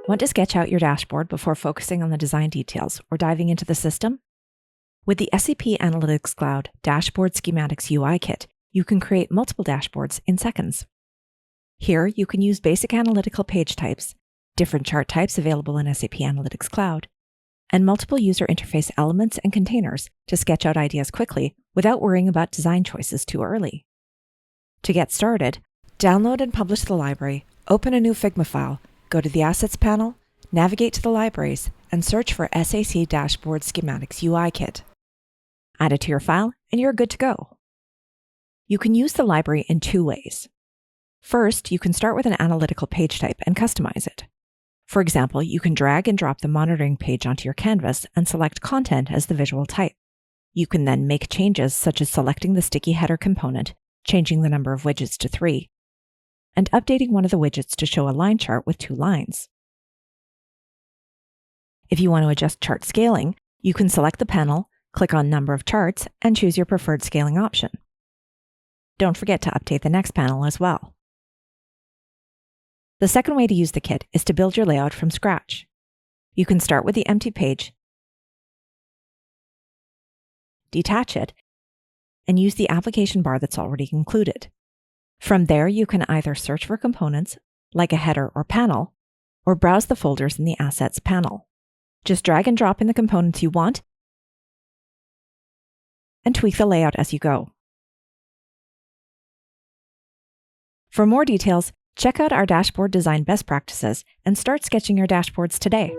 Want to sketch out your dashboard before focusing on the design details or diving into the system? With the SAP Analytics Cloud Dashboard Schematics UI Kit, you can create multiple dashboards in seconds. Here, you can use basic analytical page types, different chart types available in SAP Analytics Cloud, and multiple user interface elements and containers to sketch out ideas quickly without worrying about design choices too early. To get started, download and publish the library, open a new Figma file, go to the Assets panel, navigate to the libraries, and search for SAC Dashboard Schematics UI Kit. Add it to your file, and you're good to go. You can use the library in two ways. First, you can start with an analytical page type and customize it. For example, you can drag and drop the monitoring page onto your canvas and select content as the visual type. You can then make changes such as selecting the sticky header component, changing the number of widgets to 3, and updating one of the widgets to show a line chart with 2 lines. If you want to adjust chart scaling, you can select the panel, click on Number of Charts, and choose your preferred scaling option. Don't forget to update the next panel as well. The second way to use the kit is to build your layout from scratch. You can start with the empty page, detach it, and use the application bar that's already included. From there, you can either search for components, like a header or panel, or browse the folders in the Assets panel. Just drag and drop in the components you want, and tweak the layout as you go. For more details, check out our dashboard design best practices and start sketching your dashboards today.